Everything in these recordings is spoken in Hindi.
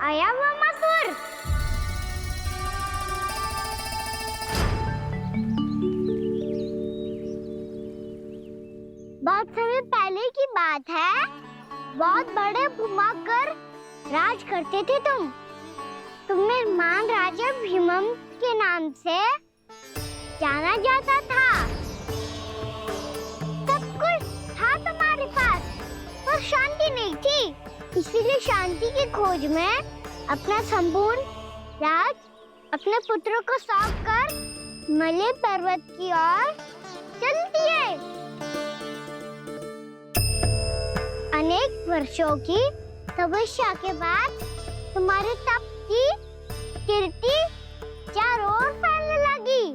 आया वमासुर। बहुत समय पहले की बात है, बहुत बड़े भूमाकर राज करते थे तुम्हें महान राजा भीमम के नाम से जाना जाता था। सब कुछ था तुम्हारे पास, पर शांति नहीं थी। इसीलिए शांति की खोज में अपना संपूर्ण राज अपने पुत्रों को सौंप कर हिमालय पर्वत की ओर चल दिए। अनेक वर्षों की तपस्या के बाद तुम्हारे तप की कीर्ति चारों ओर फैलने लगी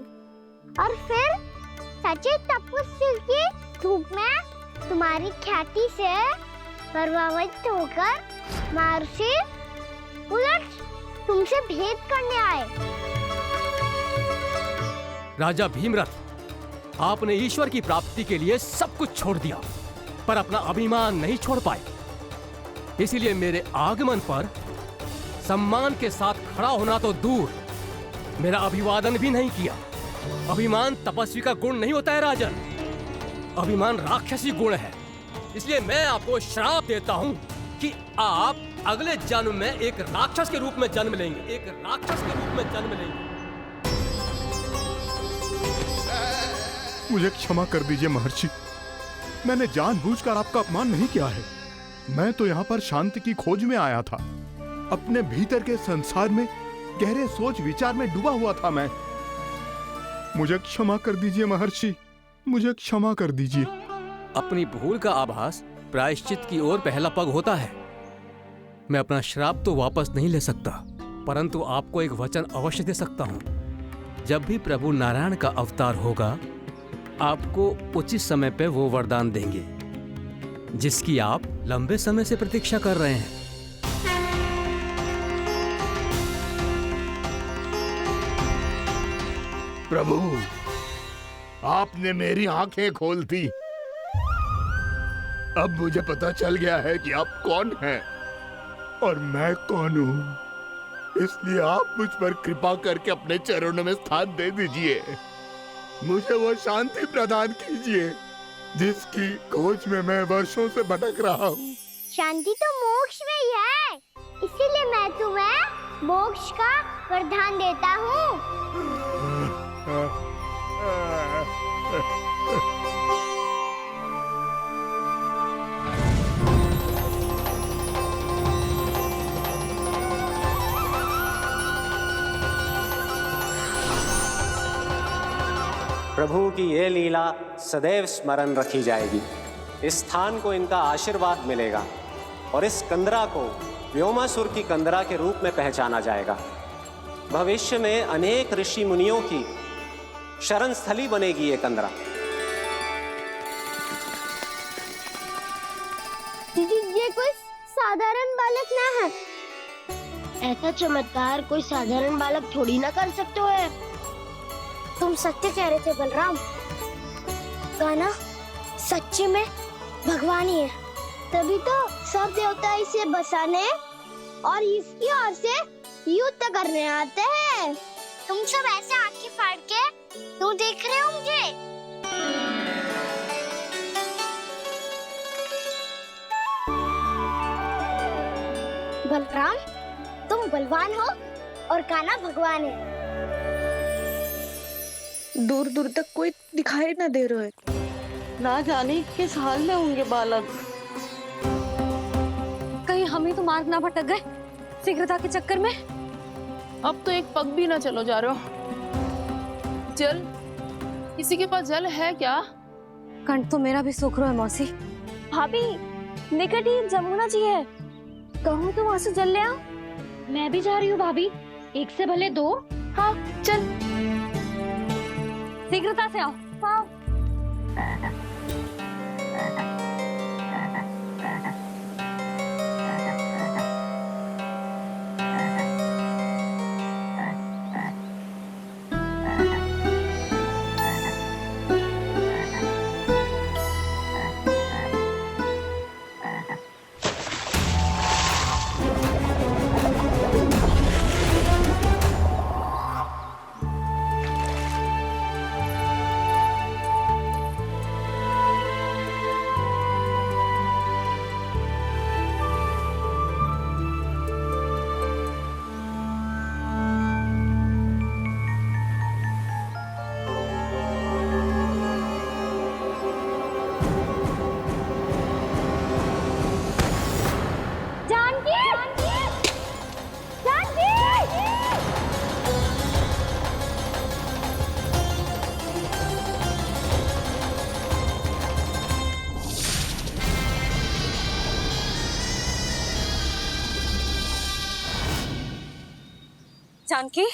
और फिर सच्चे तपस्वी के रूप में तुम्हारी ख्याति से प्रभावित होकर महर्षि उलट तुमसे भेंट करने आए। राजा भीमरथ, आपने ईश्वर की प्राप्ति के लिए सब कुछ छोड़ दिया, पर अपना अभिमान नहीं छोड़ पाए। इसीलिए मेरे आगमन पर सम्मान के साथ खड़ा होना तो दूर, मेरा अभिवादन भी नहीं किया। अभिमान तपस्वी का गुण नहीं होता है राजन, अभिमान राक्षसी गुण है। इसलिए मैं आपको श्राप देता हूँ कि आप अगले जन्म में एक राक्षस के रूप में जन्म लेंगे, एक राक्षस के रूप में जन्म लेंगे। मुझे क्षमा कर दीजिए महर्षि, मैंने जानबूझकर आपका अपमान नहीं किया है। मैं तो यहाँ पर शांति की खोज में आया था। अपने भीतर के संसार में गहरे सोच विचार में डूबा हुआ था मैं। मुझे क्षमा कर दीजिए महर्षि, मुझे क्षमा कर दीजिए। अपनी भूल का आभास प्रायश्चित की ओर पहला पग होता है। मैं अपना श्राप तो वापस नहीं ले सकता, परंतु आपको एक वचन अवश्य दे सकता हूँ। जब भी प्रभु नारायण का अवतार होगा, आपको उचित समय पे वो वरदान देंगे जिसकी आप लंबे समय से प्रतीक्षा कर रहे हैं। प्रभु, आपने मेरी आंखें खोल दी। अब मुझे पता चल गया है कि आप कौन हैं और मैं कौन हूँ। इसलिए आप मुझ पर कृपा करके अपने चरणों में स्थान दे दीजिए। मुझे वो शांति प्रदान कीजिए जिसकी खोज में मैं वर्षों से भटक रहा हूँ। शांति तो मोक्ष में ही है, इसीलिए मैं तुम्हें मोक्ष का वरदान देता हूँ। प्रभु की ये लीला सदैव स्मरण रखी जाएगी। इस स्थान को इनका आशीर्वाद मिलेगा और इस कंदरा को व्योमासुर की कंदरा के रूप में पहचाना जाएगा। भविष्य में अनेक ऋषि मुनियों की शरण स्थली बनेगी ये कंदरा। दीदी, ये कोई साधारण बालक ना है। ऐसा चमत्कार कोई साधारण बालक थोड़ी ना कर सकते हो। तुम सत्य कह रहे थे बलराम, गाना सच्ची में भगवान ही है, तभी तो सब देवता इसे बसाने और इसकी ओर से युद्ध करने आते हैं। तुम सब ऐसे आंखें फाड़ के क्यों देख रहे हो मुझे? बलराम, तुम बलवान हो और कान्हा भगवान है। दूर दूर तक कोई दिखाई न दे रहा है, ना जाने किस हाल में होंगे बालक। कहीं हम ही तो मार्ग ना भटक गए शीघ्रता के चक्कर में। अब तो एक पग भी ना चलो जा रहे हो। जल, किसी के पास जल है क्या? कंठ तो मेरा भी सूख रहा है मौसी। भाभी, निकट ही जमुना जी है, कहूँ तो वहां से जल ले आओ। मैं भी जा रही हूँ भाभी, एक से भले दो। हाँ चल, शीघ्रता से आओ। हाँ। जानकी,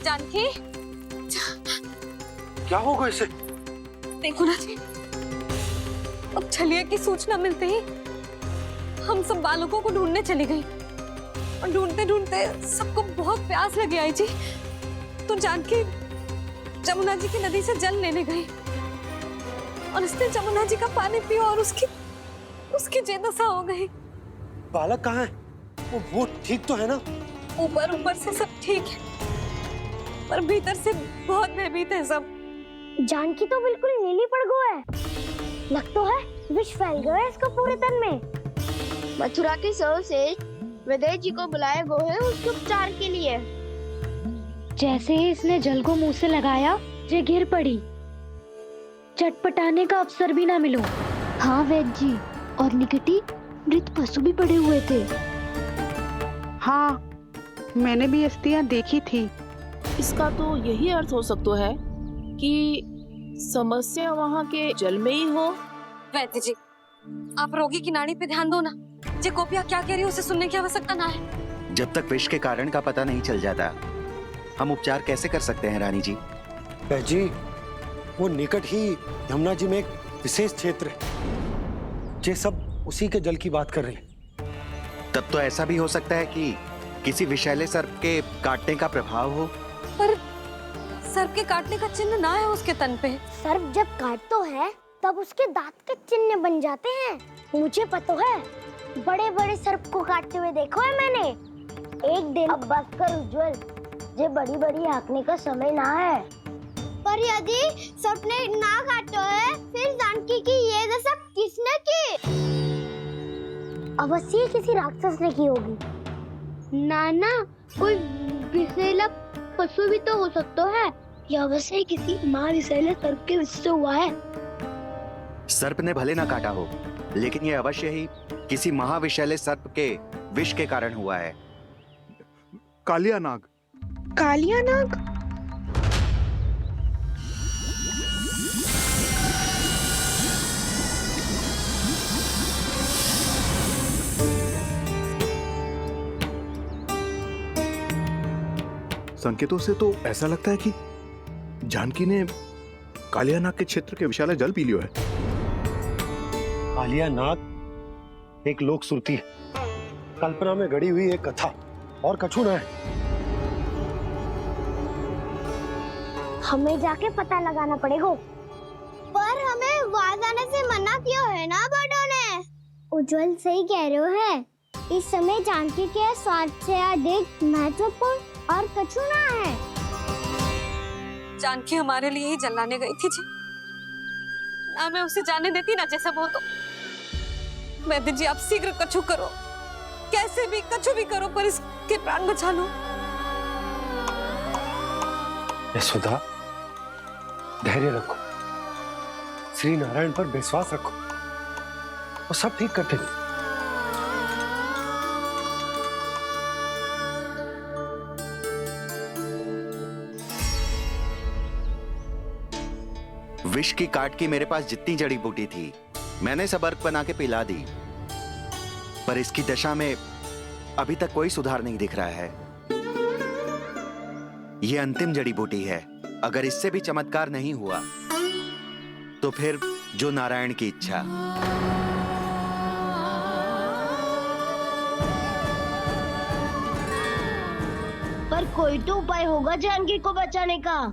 जानकी, क्या होगा इसे? देखो ना जी, अब छलिया की सूचना मिलते ही हम सब बालकों को ढूंढने चली गई और ढूंढते ढूंढते सबको बहुत प्यास लगी आई जी। तो जानकी जमुना जी की नदी से जल लेने गई और उसने जमुना जी का पानी पिया और उसकी जेदशा हो गई। बालक कहाँ है? वो ठीक तो है ना? ऊपर से सब ठीक है, पर भीतर से बहुत भयभीत है सब। जानकी तो बिल्कुल नीली पड़ गया है। लग तो है विष फैल गया है इसको पूरे तन में। मथुरा के सौ से विदेह जी को बुलाए गए हैं उसके उपचार के लिए। जैसे ही इसने जल को मुंह से लगाया, ये गिर पड़ी। चटपटाने का अवसर भी ना मिलो। हाँ वैद्य जी, और निकटी मृत पशु भी पड़े हुए थे। हाँ, मैंने भी अस्थियां देखी थी। इसका तो यही अर्थ हो सकता है कि समस्या वहाँ के जल में ही हो। वैद्य जी, आप रोगी की नाड़ी पे ध्यान दो ना। जे गोपिया क्या कह रही है उसे सुनने की आवश्यकता ना है। जब तक विष के कारण का पता नहीं चल जाता, हम उपचार कैसे कर सकते हैं रानी जी? जी, वो निकट ही यमुना जी में एक विशेष क्षेत्र है। ये सब उसी के जल की बात कर रहे हैं। तब तो ऐसा भी हो सकता है कि किसी विषैले सर्प के काटने का प्रभाव हो। पर सर्प के काटने का चिन्ह ना है उसके तन पे। सर्प जब काटतो है तब उसके दांत के चिन्ह बन जाते हैं। मुझे पता है, बड़े बड़े सर्प को काटते हुए देखो है मैंने। एक दिन अब बस कर उज्जवल, ये बड़ी बड़ी हाँकने का समय ना है। पर यदि सर्प ने ना काटो है, फिर जानकी की ये दशा किसने की? अवश्य किसी राक्षस ने की होगी। नाना, कोई विषैला पशु भी तो हो सकता है। यह अवश्य किसी माँ विषैले सर्प के विष से हुआ है। सर्प ने भले ना काटा हो, लेकिन यह अवश्य ही किसी महाविषैले सर्प के विष के कारण हुआ है। कालिया नाग। कालिया नाग? संकेतों से तो ऐसा लगता है कि जानकी ने कालिया नाग के क्षेत्र के विशाल जल पी लियो है। कालिया नाग एक लोक श्रुति है, कल्पना में गढ़ी हुई एक कथा, और कछु न है। हमें जाके पता लगाना पड़ेगा। पर हमें वहां जाने से मना किया है ना बड़ों ने। उज्जवल सही कह रहे हो है। इस समय जानकी के स्वास्थ्य से अधिक महत्वपूर्ण और कछु ना है। जानकी हमारे लिए ही जलाने गई थी जी। ना मैं उसे जाने देती ना जैसा वो तो। वैद्य जी, आप शीघ्र कछु करो, कैसे भी कछु भी करो, पर इसके प्राण बचा लो। यशोदा, धैर्य रखो, श्री नारायण पर विश्वास रखो, वो सब ठीक कर देंगे। विष की काट की मेरे पास जितनी जड़ी बूटी थी, मैंने सब अर्क बना के पिला दी, पर इसकी दशा में अभी तक कोई सुधार नहीं दिख रहा है। यह अंतिम जड़ी बूटी है। अगर इससे भी चमत्कार नहीं हुआ, तो फिर जो नारायण की इच्छा। पर कोई तो उपाय होगा जानकी को बचाने का।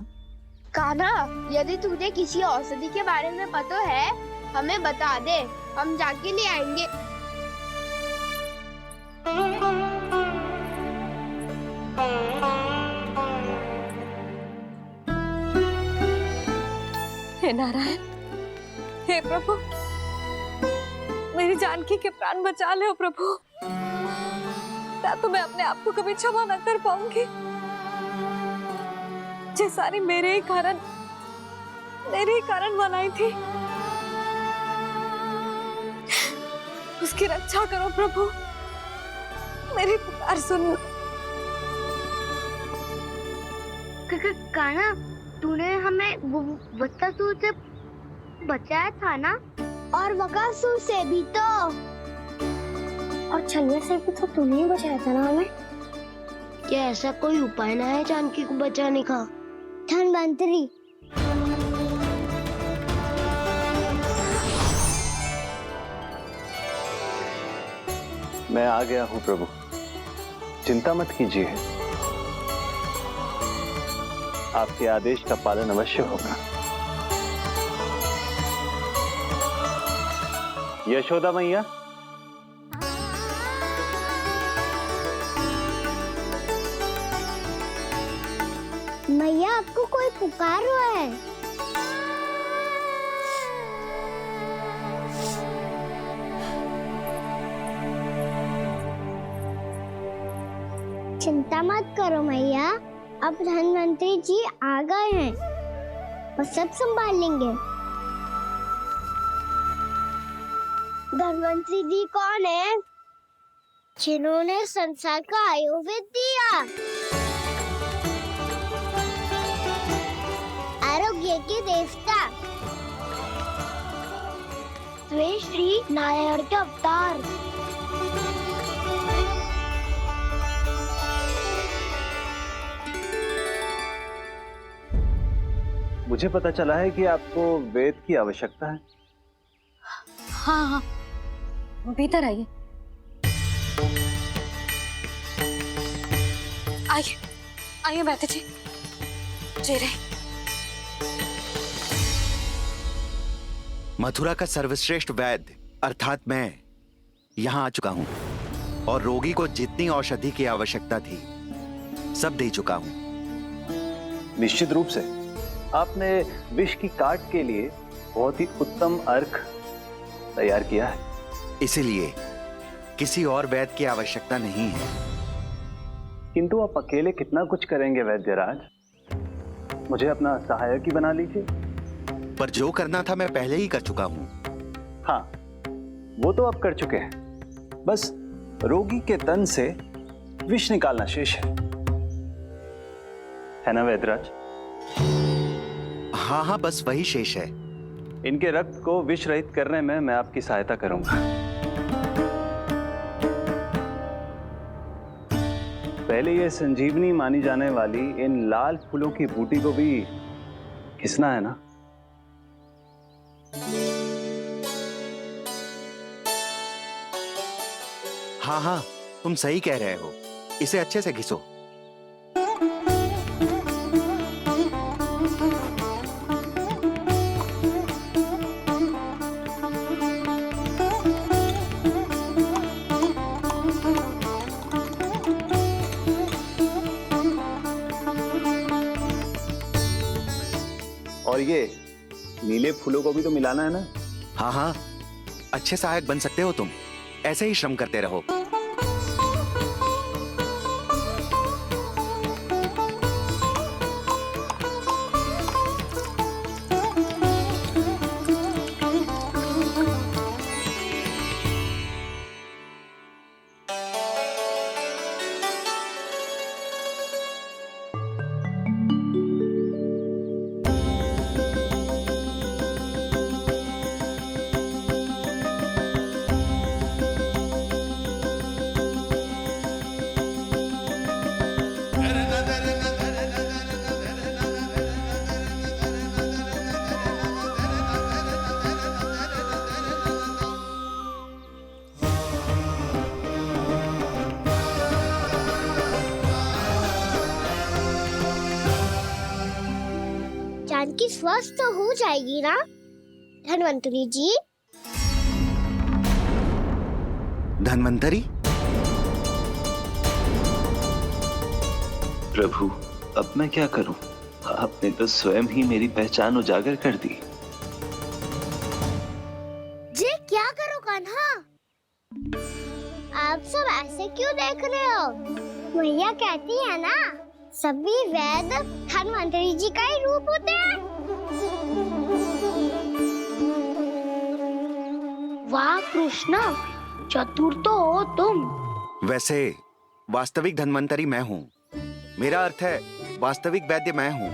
कान्हा, यदि तुझे किसी औषधि के बारे में पता है, हमें बता दे, हम जाके ले आएंगे। हे नारायण, हे प्रभु, मेरी जानकी के प्राण बचा ले प्रभु। या तो मैं अपने आप को कभी क्षमा न कर पाऊंगी। ये सारी मेरे ही कारण बनाई थी। उसकी रक्षा करो प्रभु, मेरी पुकार सुनो। कान्हा, तूने हमें वत्सासुर से बचाया था ना? और बकासुर से भी तो। और छलिया से भी तो तूने ही बचाया था ना हमें। क्या ऐसा कोई उपाय ना है जानकी को बचाने का? धन्वंतरी, मैं आ गया हूं प्रभु, चिंता मत कीजिए, आपके आदेश का पालन अवश्य होगा। यशोदा मैया, मैया आपको कोई पुकार रहा है। चिंता मत करो मैया, अब धन्वंतरी जी आ गए हैं, वो सब संभाल लेंगे। धन्वंतरी जी कौन है? जिन्होंने संसार का आयुर्वेद दिया, आरोग्य के देवता, वे श्री नारायण के अवतार। मुझे पता चला है कि आपको वेद की आवश्यकता है। हाँ हाँ, भीतर आइए। आइए आइए बैठे जी। जी रहे। मथुरा का सर्वश्रेष्ठ वैद्य अर्थात मैं यहाँ आ चुका हूँ और रोगी को जितनी औषधि की आवश्यकता थी सब दे चुका हूँ। निश्चित रूप से आपने विष की काट के लिए बहुत ही उत्तम अर्क तैयार किया है, इसीलिए किसी और वैद्य की आवश्यकता नहीं है। किंतु आप अकेले कितना कुछ करेंगे वैद्यराज, मुझे अपना सहायक ही बना लीजिए। पर जो करना था मैं पहले ही कर चुका हूँ। हाँ, वो तो आप कर चुके हैं, बस रोगी के तन से विष निकालना शेष है ना वैद्यराज? हाँ हाँ, बस वही शेष है। इनके रक्त को विष रहित करने में मैं आपकी सहायता करूंगा। पहले ये संजीवनी मानी जाने वाली इन लाल फूलों की बूटी को भी घिसना है ना? हाँ हाँ, तुम सही कह रहे हो, इसे अच्छे से घिसो। और ये नीले फूलों को भी तो मिलाना है ना? हाँ हाँ, अच्छे सहायक बन सकते हो तुम, ऐसे ही श्रम करते रहो। जानकी स्वस्थ तो हो जाएगी ना धन्वंतरी जी? धन्वंतरी? प्रभु, अब मैं क्या करूं? आपने तो स्वयं ही मेरी पहचान उजागर कर दी। जी क्या करो कान्हा? आप सब ऐसे क्यों देख रहे हो? मैया कहती है ना, सभी वैद्य धन्वंतरी जी का ही रूप होते हैं। वाह कृष्णा, चतुर तो हो तुम। वैसे वास्तविक धन्वंतरी मैं हूँ, मेरा अर्थ है वास्तविक वैद्य मैं हूँ।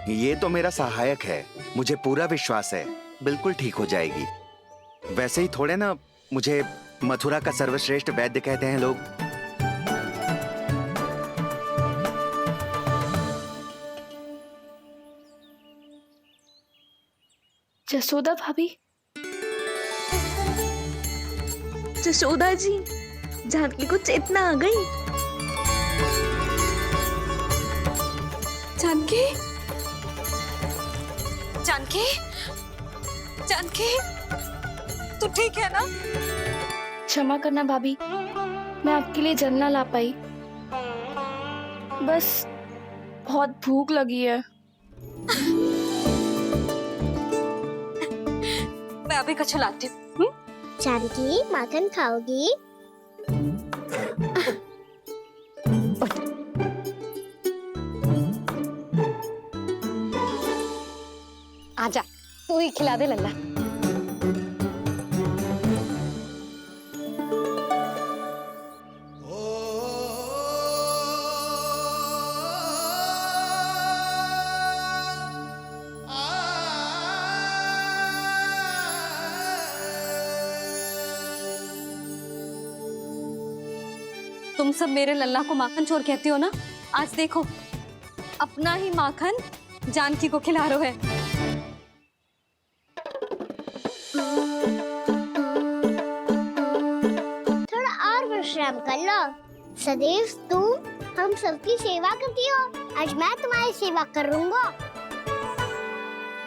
ये तो मेरा सहायक है, मुझे पूरा विश्वास है बिल्कुल ठीक हो जाएगी। वैसे ही थोड़े ना मुझे मथुरा का सर्वश्रेष्ठ वैद्य कहते हैं लोग। जसोदा भाभी, जसोदा जी, जानकी को चेतना आ गई। जानकी, जानकी, जानकी, तू ठीक है ना? क्षमा करना भाभी, मैं आपके लिए जल ना ला पाई। बस बहुत भूख लगी है। मैं अभी कुछ लाती हूँ। जानकी, माखन खाओगी? आजा, तू ही खिला दे लल्ला। तुम सब मेरे लल्ला को माखन चोर कहती हो ना? आज देखो, अपना ही माखन जानकी को खिला रहे हो। थोड़ा और विश्राम कर लो। सदैव तुम हम सबकी सेवा करती हो, आज मैं तुम्हारी सेवा करूंगा।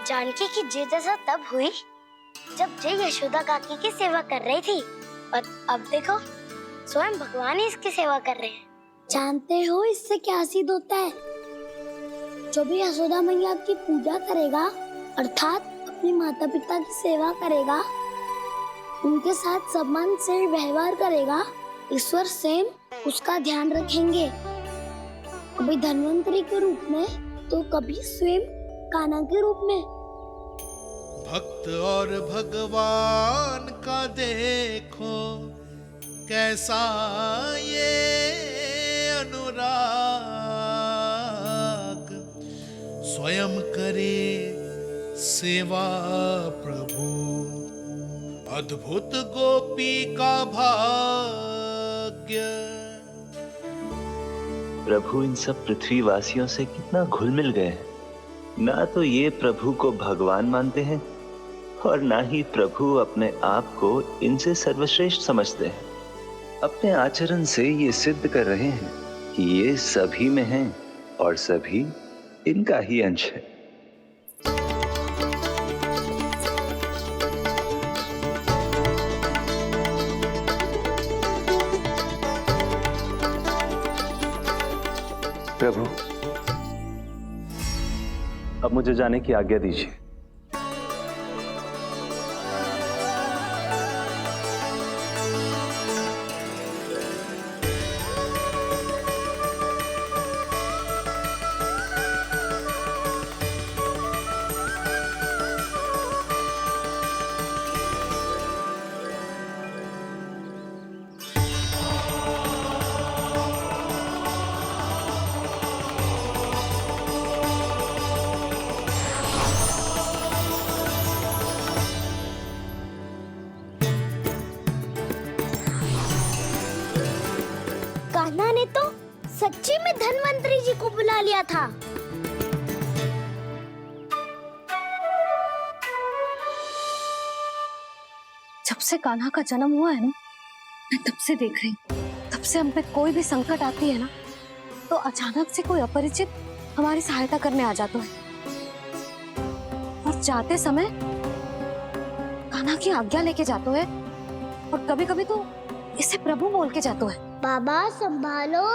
जानकी की जिद दशा तब हुई जब जय यशोदा काकी की सेवा कर रही थी, और अब देखो स्वयं भगवान ही इसकी सेवा कर रहे हैं। जानते हो इससे क्या सिद्ध होता है? जो भी यशोदा मैया की पूजा करेगा, अर्थात अपने माता पिता की सेवा करेगा, उनके साथ सम्मान से व्यवहार करेगा, ईश्वर स्वयं उसका ध्यान रखेंगे। कभी धन्वंतरी के रूप में तो कभी स्वयं कान्हा के रूप में। भक्त और भगवान का देखो कैसा ये अनुराग, स्वयं करे सेवा प्रभु, अद्भुत गोपी का भाग्य। प्रभु इन सब पृथ्वीवासियों से कितना घुल मिल गए हैं। ना तो ये प्रभु को भगवान मानते हैं और ना ही प्रभु अपने आप को इनसे सर्वश्रेष्ठ समझते हैं। अपने आचरण से ये सिद्ध कर रहे हैं कि ये सभी में हैं और सभी इनका ही अंश है। प्रभु, अब मुझे जाने की आज्ञा दीजिए। कान्हा ने तो सच्ची में धन्वंतरी जी को बुला लिया था। जब से कान्हा का जन्म हुआ है ना, मैं तब से देख रही हूँ, तब से हम पे कोई भी संकट आती है ना, तो अचानक से कोई अपरिचित हमारी सहायता करने आ जाता है, और जाते समय कान्हा की आज्ञा लेके जाते है, और कभी कभी तो इसे प्रभु बोल के जाते है। बाबा संभालो।